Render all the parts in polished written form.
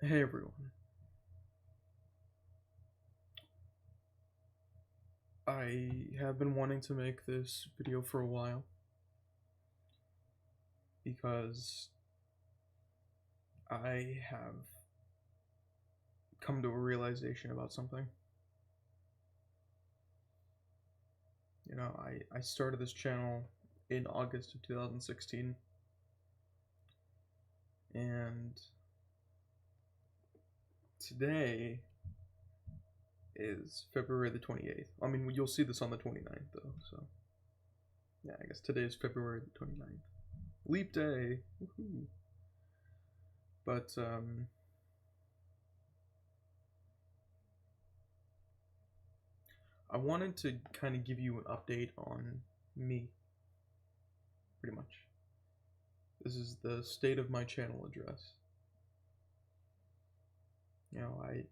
Hey everyone. I have been wanting to make this video for a while because I have come to a realization about something. I started this channel in August of 2016, and today is February the 28th. I mean, you'll see this on the 29th though, so yeah, I guess today is February the 29th. Leap day! Woohoo! But, I wanted to kind of give you an update on me, pretty much. This is the state of my channel address. I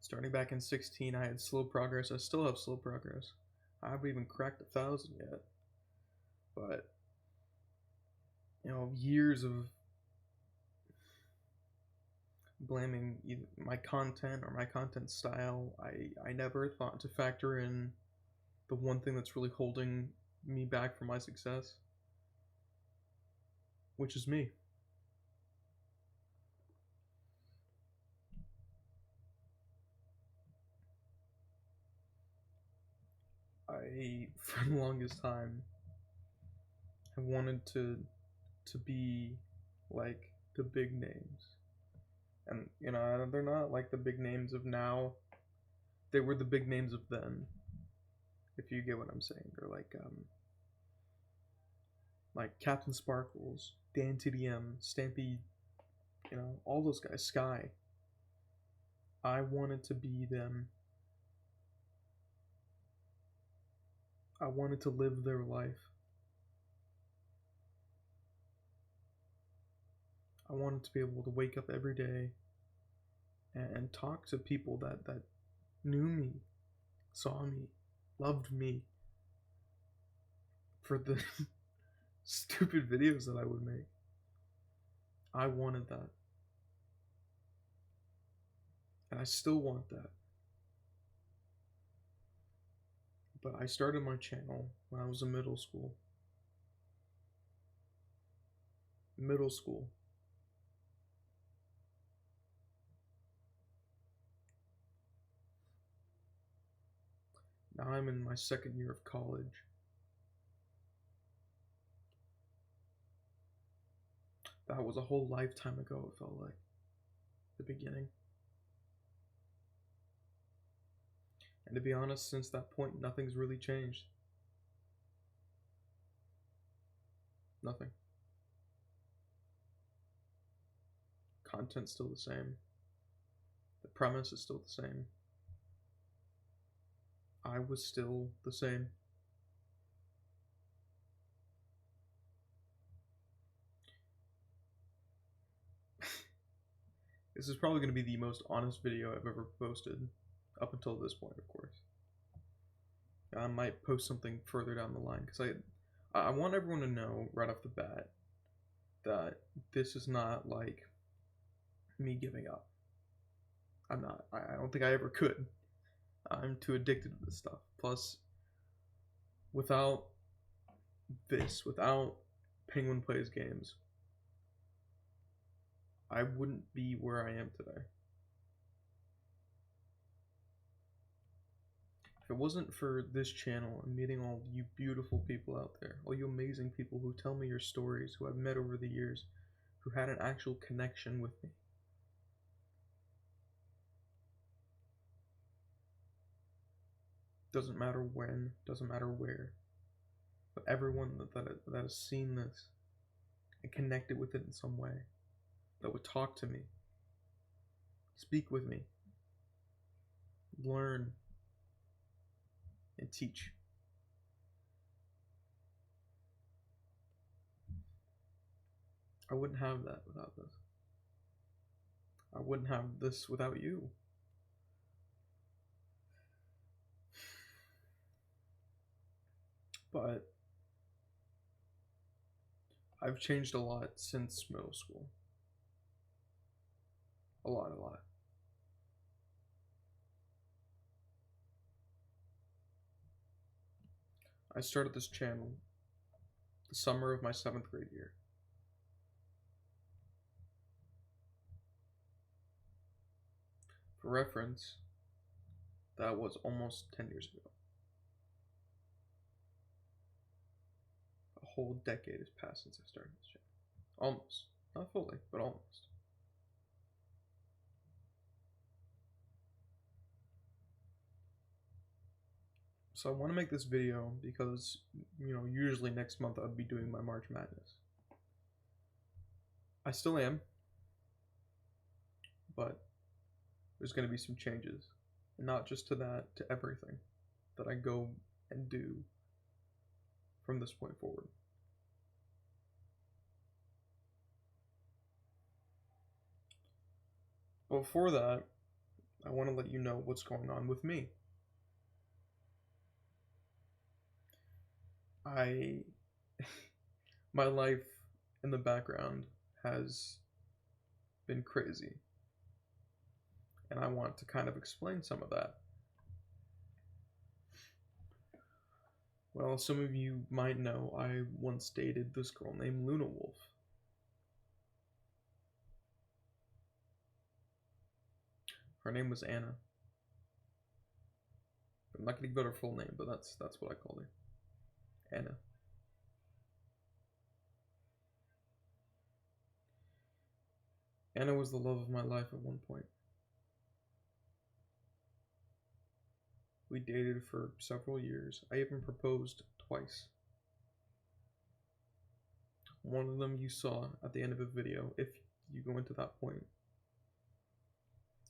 starting back in 16, I had slow progress. I still have slow progress. I haven't even cracked 1,000 yet. But years of blaming either my content or my content style. I never thought to factor in the one thing that's really holding me back from my success, which is me. I, for the longest time, have wanted to be like the big names. And they're not like the big names of now. They were the big names of then. If you get what I'm saying. They're like Captain Sparkles, Dan TDM, Stampede, all those guys, Sky. I wanted to be them. I wanted to live their life. I wanted to be able to wake up every day and talk to people that knew me, saw me, loved me for the stupid videos that I would make. I wanted that. And I still want that. But I started my channel when I was in middle school. Middle school. Now I'm in my second year of college. That was a whole lifetime ago, it felt like. The beginning. And to be honest, since that point, nothing's really changed. Nothing. Content's still the same. The premise is still the same. I was still the same. This is probably going to be the most honest video I've ever posted, up until this point, of course. I might post something further down the line, because I want everyone to know right off the bat that this is not like me giving up. I'm not. I don't think I ever could. I'm too addicted to this stuff. Plus, without this, without Penguin Plays Games, I wouldn't be where I am today. If it wasn't for this channel and meeting all you beautiful people out there, all you amazing people who tell me your stories, who I've met over the years, who had an actual connection with me, doesn't matter when, doesn't matter where, but everyone that has seen this and connected with it in some way, that would talk to me, speak with me, learn, and teach. I wouldn't have that without this. I wouldn't have this without you. But I've changed a lot since middle school. A lot, a lot. I started this channel the summer of my 7th grade year. For reference, that was almost 10 years ago. A whole decade has passed since I started this channel. Almost. Not fully, but almost. So I want to make this video because, usually next month I'd be doing my March Madness. I still am, but there's going to be some changes. And not just to that, to everything that I go and do from this point forward. But before that, I want to let you know what's going on with me. My life in the background has been crazy. And I want to kind of explain some of that. Well, some of you might know I once dated this girl named Luna Wolf. Her name was Anna. I'm not gonna give out her full name, but that's what I called her. Anna. Anna was the love of my life at one point. We dated for several years. I even proposed twice. One of them you saw at the end of a video, if you go into that point.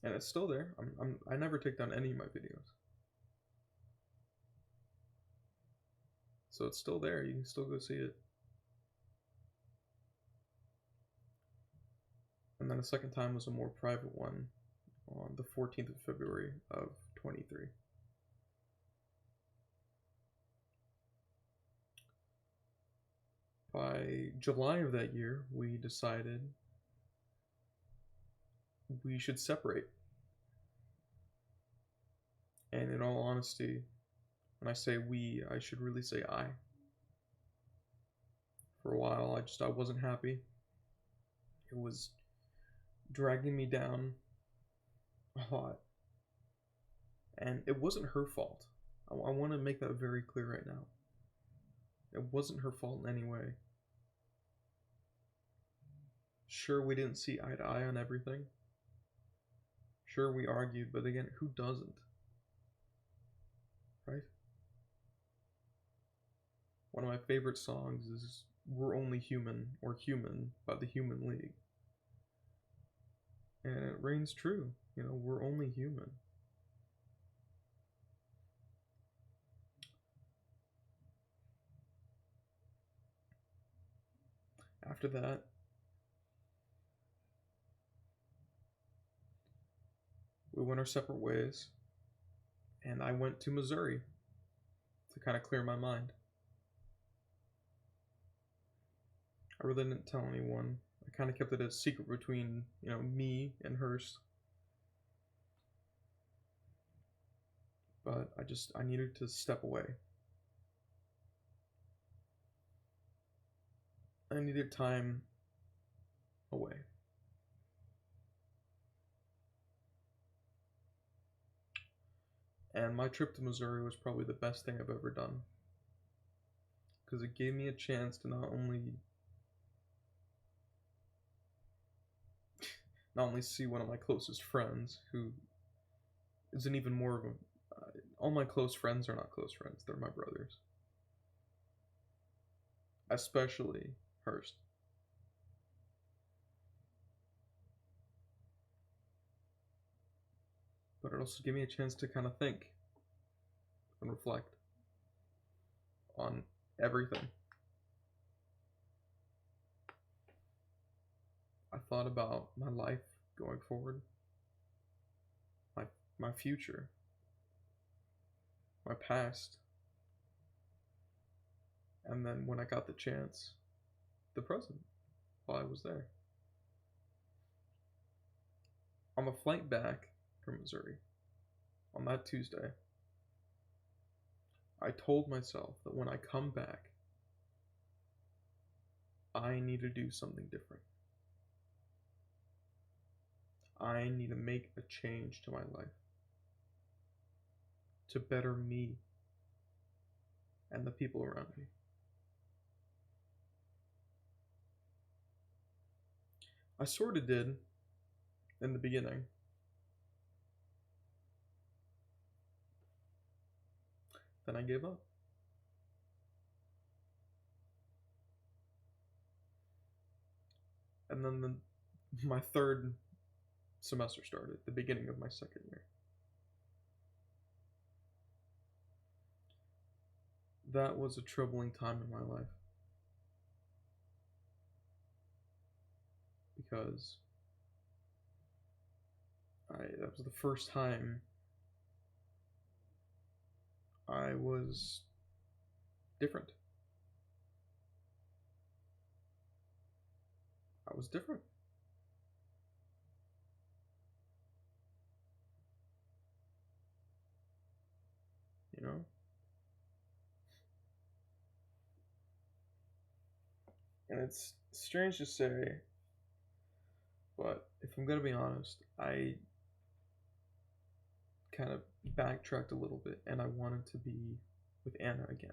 And it's still there. I never take down any of my videos. So it's still there. You can still go see it. And then a second time was a more private one on the 14th of February of 23. By July of that year, we decided we should separate. And in all honesty, when I say we, I should really say I. For a while, I wasn't happy. It was dragging me down a lot. And it wasn't her fault. I want to make that very clear right now. It wasn't her fault in any way. Sure, we didn't see eye to eye on everything. Sure, we argued, but again, who doesn't? Right? One of my favorite songs is We're Only Human, or Human, by the Human League. And it reigns true. We're only human. After that, we went our separate ways, and I went to Missouri to kind of clear my mind. I really didn't tell anyone. I kind of kept it a secret between, me and Hearst. But I needed to step away. I needed time away. And my trip to Missouri was probably the best thing I've ever done. Because it gave me a chance to not only see one of my closest friends, who isn't even more of a... all my close friends are not close friends, they're my brothers. Especially Hearst. But it also gave me a chance to kind of think and reflect on everything. I thought about my life going forward, my future, my past, and then when I got the chance, the present, while I was there. On the flight back from Missouri, on that Tuesday, I told myself that when I come back, I need to do something different. I need to make a change to my life to better me and the people around me. I sort of did in the beginning. Then I gave up. And then my third semester started, the beginning of my second year. That was a troubling time in my life. Because that was the first time I was different. I was different. You know? And it's strange to say, but if I'm gonna be honest, I kind of backtracked a little bit and I wanted to be with Anna again.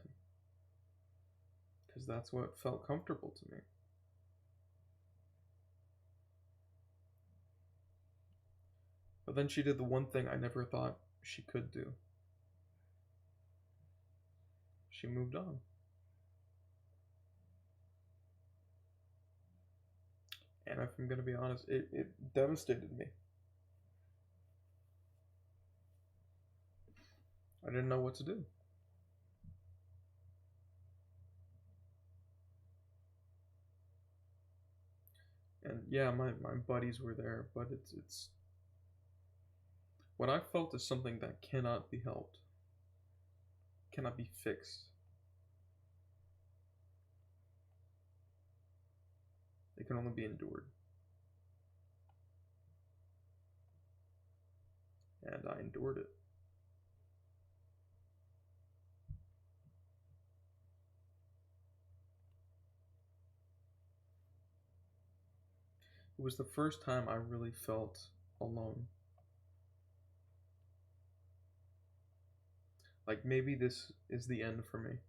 Because that's what felt comfortable to me. But then she did the one thing I never thought she could do. She moved on. And if I'm gonna be honest, it devastated me. I didn't know what to do. And yeah, my buddies were there, but it's what I felt is something that cannot be helped, cannot be fixed. It can only be endured. And I endured it. It was the first time I really felt alone. Like maybe this is the end for me.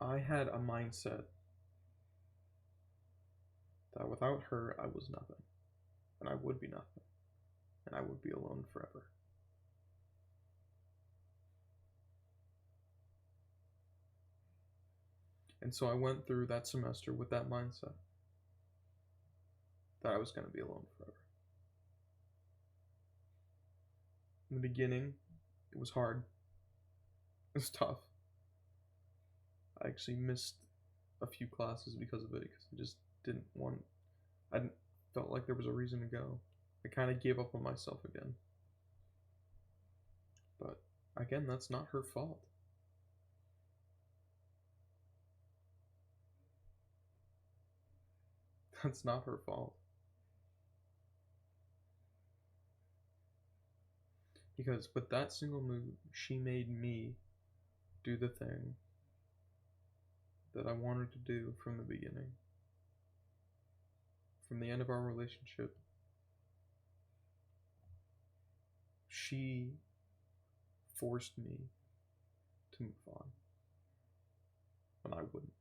I had a mindset that without her I was nothing, and I would be nothing, and I would be alone forever. And so I went through that semester with that mindset that I was going to be alone forever. In the beginning, it was hard. It was tough. I actually missed a few classes because of it, because I just didn't want. I didn't, felt like there was a reason to go. I kind of gave up on myself again. But again, that's not her fault. That's not her fault. Because with that single move, she made me do the thing that I wanted to do from the beginning. From the end of our relationship, she forced me to move on when I wouldn't.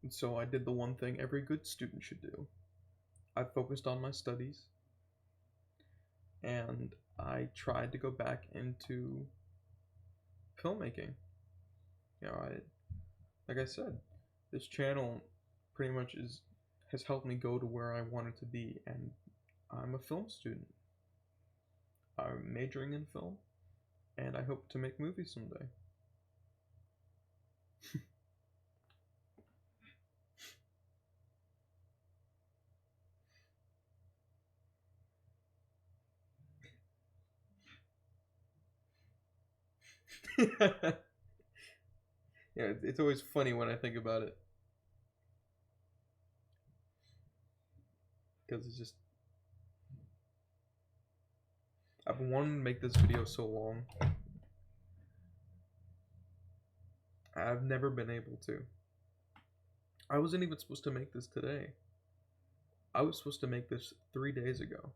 And so I did the one thing every good student should do. I focused on my studies, and I tried to go back into filmmaking. Like I said, this channel pretty much has helped me go to where I wanted to be, and I'm a film student. I'm majoring in film, and I hope to make movies someday. Yeah, it's always funny when I think about it. Because it's just... I've been wanting to make this video so long. I've never been able to. I wasn't even supposed to make this today. I was supposed to make this 3 days ago.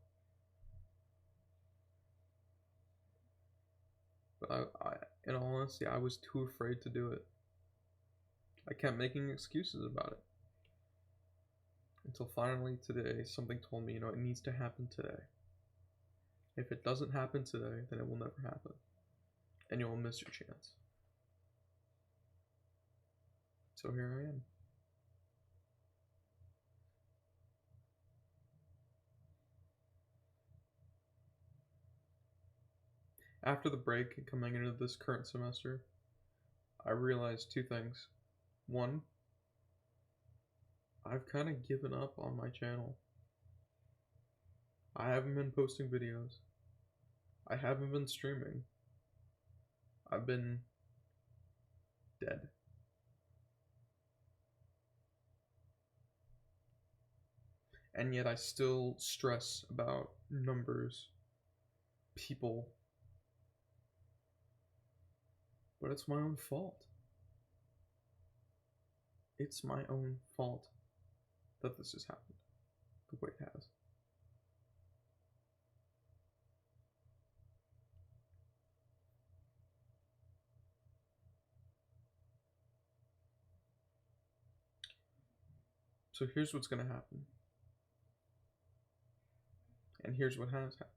But in all honesty, I was too afraid to do it. I kept making excuses about it. Until finally today, something told me, it needs to happen today. If it doesn't happen today, then it will never happen. And you'll miss your chance. So here I am. After the break and coming into this current semester, I realized two things. One, I've kind of given up on my channel. I haven't been posting videos. I haven't been streaming. I've been dead. And yet I still stress about numbers, people. But it's my own fault. It's my own fault that this has happened the way it has. So here's what's going to happen. And here's what has happened.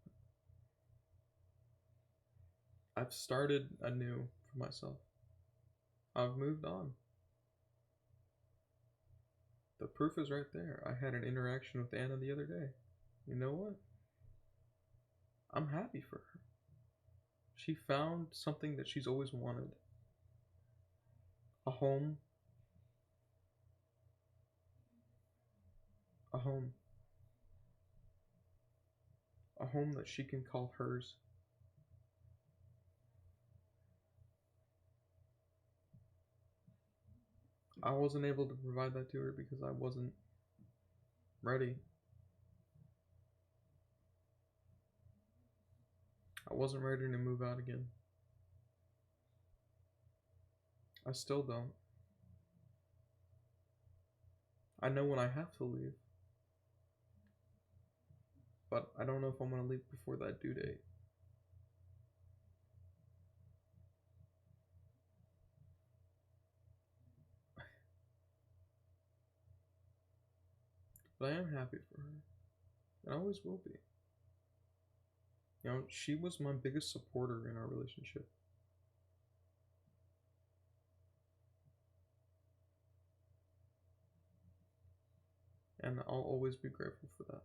I've started anew for myself. I've moved on. The proof is right there. I had an interaction with Anna the other day. You know what? I'm happy for her. She found something that she's always wanted. A home. A home. A home that she can call hers. I wasn't able to provide that to her because I wasn't ready. I wasn't ready to move out again. I still don't. I know when I have to leave. But I don't know if I'm going to leave before that due date. But I am happy for her. And I always will be. She was my biggest supporter in our relationship. And I'll always be grateful for that.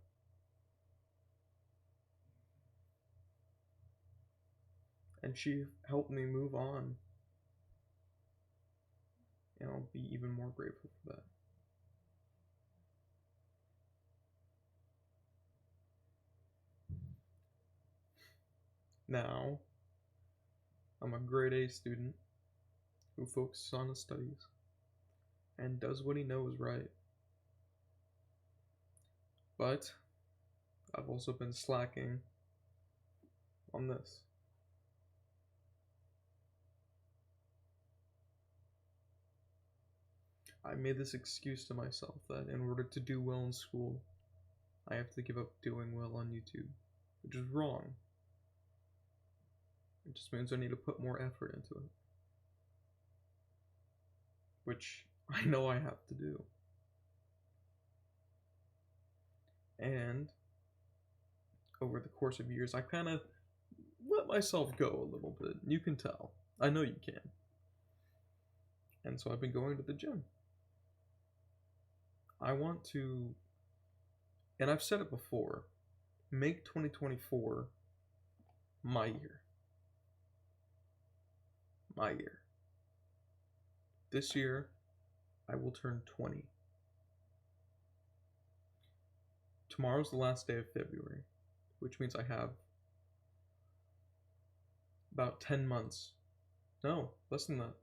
And she helped me move on. And I'll be even more grateful for that. Now, I'm a grade A student who focuses on his studies and does what he knows right. But I've also been slacking on this. I made this excuse to myself that in order to do well in school, I have to give up doing well on YouTube, which is wrong. It just means I need to put more effort into it, which I know I have to do. And over the course of years, I kind of let myself go a little bit. You can tell. I know you can. And so I've been going to the gym. I want to, and I've said it before, make 2024 my year. My year. This year, I will turn 20. Tomorrow's the last day of February, which means I have about 10 months No, less than that.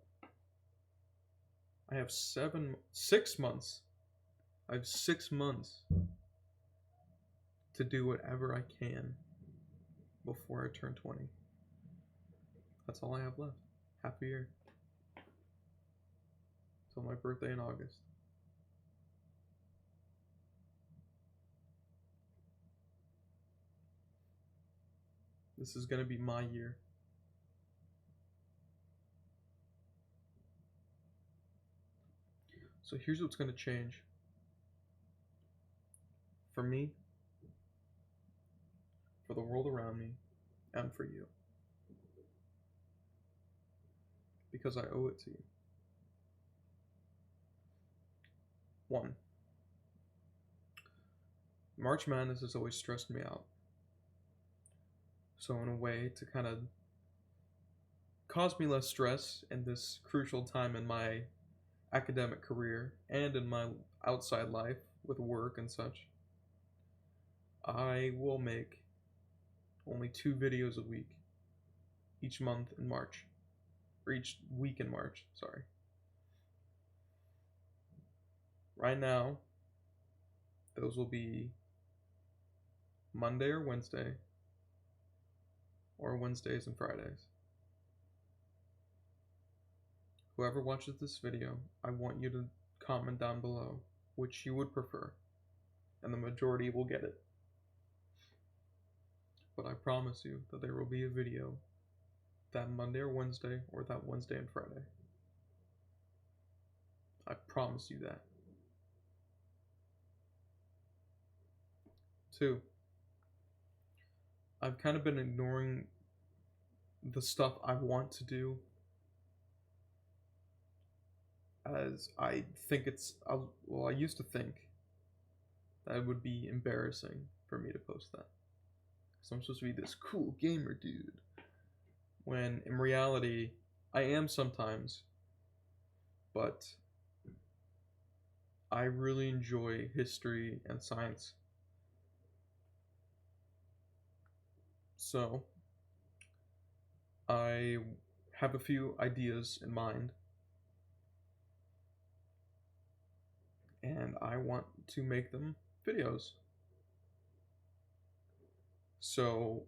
I have 6 months. I have 6 months to do whatever I can before I turn 20. That's all I have left. Happy year. Till my birthday in August. This is gonna be my year. So here's what's gonna change. For me, for the world around me, and for you. Because I owe it to you. 1. March Madness has always stressed me out. So in a way, to kind of cause me less stress in this crucial time in my academic career and in my outside life with work and such, I will make only 2 videos a week each month in March. Or each week in March, sorry. Right now, those will be Monday or Wednesday, or Wednesdays and Fridays. Whoever watches this video, I want you to comment down below which you would prefer, and the majority will get it. But I promise you that there will be a video that Monday or Wednesday, or that Wednesday and Friday. I promise you that. 2. I've kind of been ignoring the stuff I want to do, as I think I used to think that it would be embarrassing for me to post that. So I'm supposed to be this cool gamer dude. When in reality, I am sometimes, but I really enjoy history and science. So, I have a few ideas in mind, and I want to make them videos. So,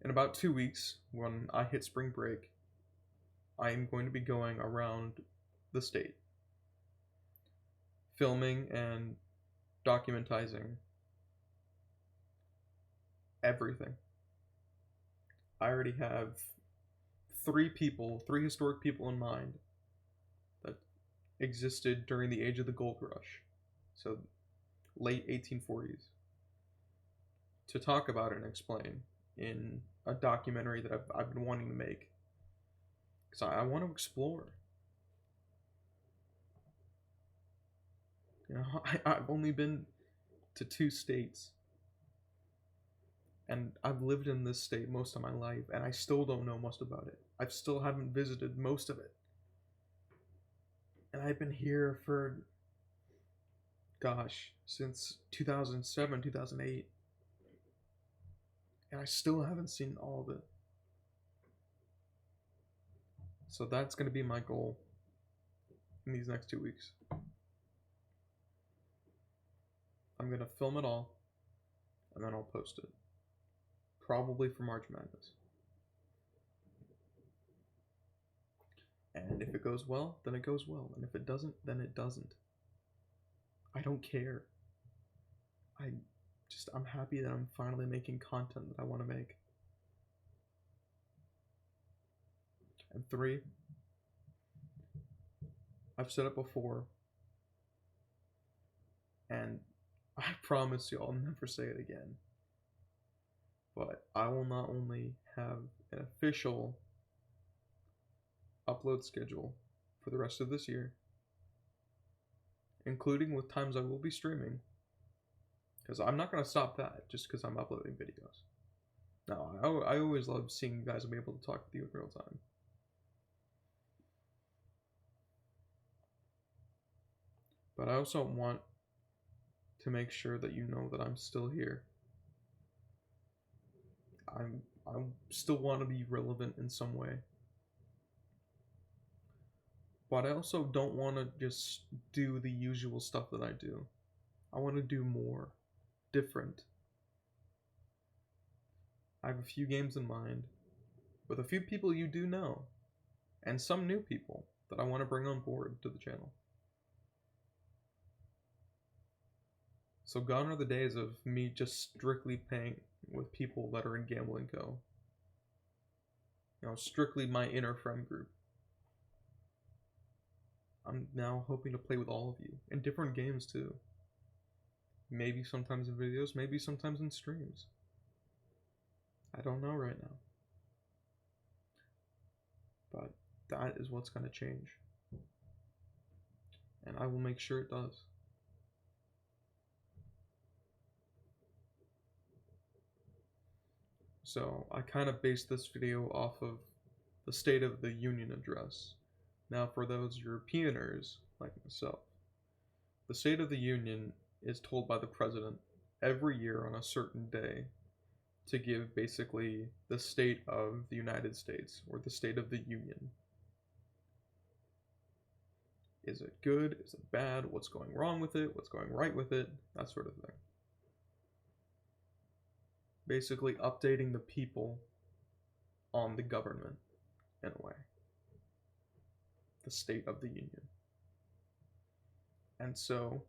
in about 2 weeks, when I hit spring break, I am going to be going around the state, filming and documentizing everything. I already have 3 historic people in mind that existed during the age of the gold rush, so late 1840s, to talk about it and explain in a documentary that I've been wanting to make, because I want to explore. You know, I've only been to 2 states, and I've lived in this state most of my life, and I still don't know most about it. I still haven't visited most of it. And I've been here for, gosh, since 2007, 2008. And I still haven't seen all of it. So that's going to be my goal in these next 2 weeks. I'm going to film it all, and then I'll post it. Probably for March Madness. And if it goes well, then it goes well. And if it doesn't, then it doesn't. I don't care. I'm happy that I'm finally making content that I want to make. And 3, I've said it before, and I promise you I'll never say it again, but I will not only have an official upload schedule for the rest of this year, including with times I will be streaming, because I'm not going to stop that just because I'm uploading videos. No, I always love seeing you guys and be able to talk with you in real time. But I also want to make sure that you know that I'm still here. I still want to be relevant in some way. But I also don't want to just do the usual stuff that I do. I want to do more, different. I have a few games in mind, with a few people you do know, and some new people that I want to bring on board to the channel. So gone are the days of me just strictly playing with people that are in Gambling Co. You know, strictly my inner friend group. I'm now hoping to play with all of you, in different games too. Maybe sometimes in videos, maybe sometimes in streams. I don't know right now. But that is what's going to change. And I will make sure it does. So I kind of based this video off of the State of the Union address. Now for those Europeaners like myself, the State of the Union is told by the president every year on a certain day to give basically the state of the United States, or the State of the Union. Is it good? Is it bad? What's going wrong with it? What's going right with it? That sort of thing. Basically updating the people on the government, in a way. The State of the Union. And so,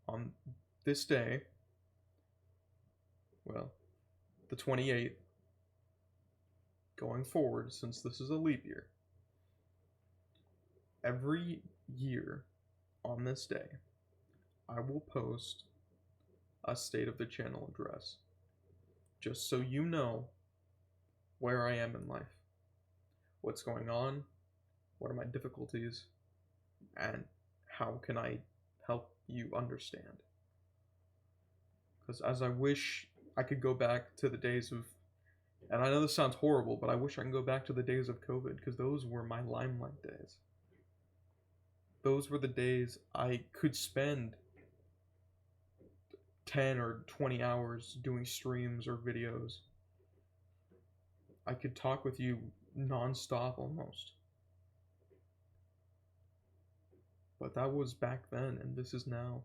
on this day, well, the 28th, going forward, since this is a leap year, every year on this day, I will post a State of the Channel address, just so you know where I am in life, what's going on, what are my difficulties, and how can I help you understand. Because as I wish I could go back to the days of, and I know this sounds horrible, but I wish I can go back to the days of COVID, because those were my limelight days. Those were the days I could spend 10 or 20 hours doing streams or videos. I could talk with you non-stop almost. But that was back then, and this is now.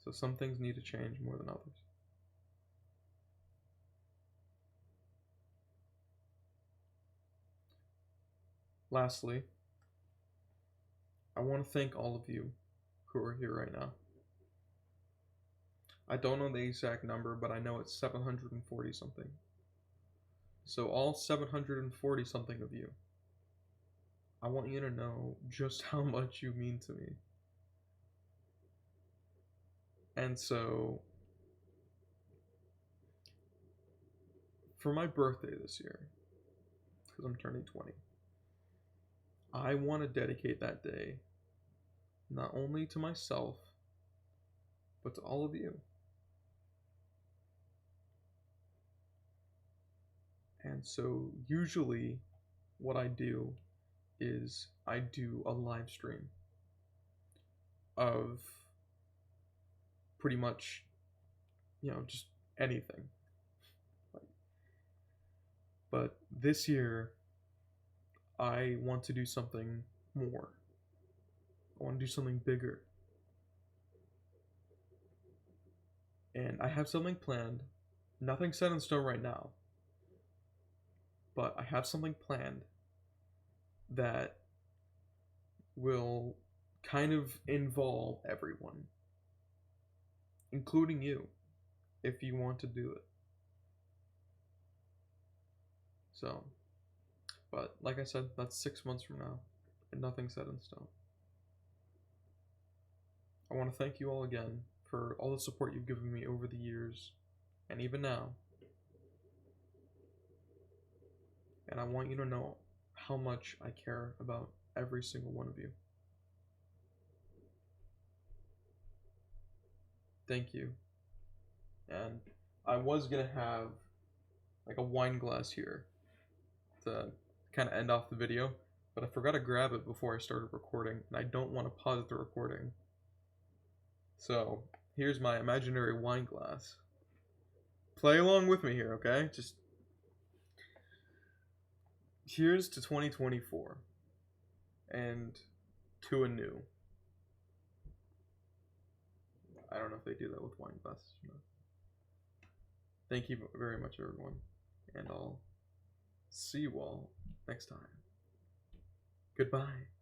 So some things need to change more than others. Lastly, I want to thank all of you who are here right now. I don't know the exact number, but I know it's 740 something. So all 740 something of you, I want you to know just how much you mean to me. And so, for my birthday this year, because I'm turning 20, I want to dedicate that day not only to myself, but to all of you. And so usually what I do is I do a live stream of pretty much, you know, just anything. But this year, I want to do something more. I want to do something bigger. And I have something planned. Nothing set in stone right now. But I have something planned that will kind of involve everyone, including you, if you want to do it. So, but like I said, that's 6 months from now, and nothing set in stone. I want to thank you all again for all the support you've given me over the years, and even now. And I want you to know how much I care about every single one of you. Thank you. And I was gonna have like a wine glass here to kind of end off the video, but I forgot to grab it before I started recording, and I don't want to pause the recording. So here's my imaginary wine glass. play along with me here, okay? Just here's to 2024 and to a new. I don't know if they do that with wine glasses or not. Thank you very much, everyone, and I'll see you all next time. Goodbye.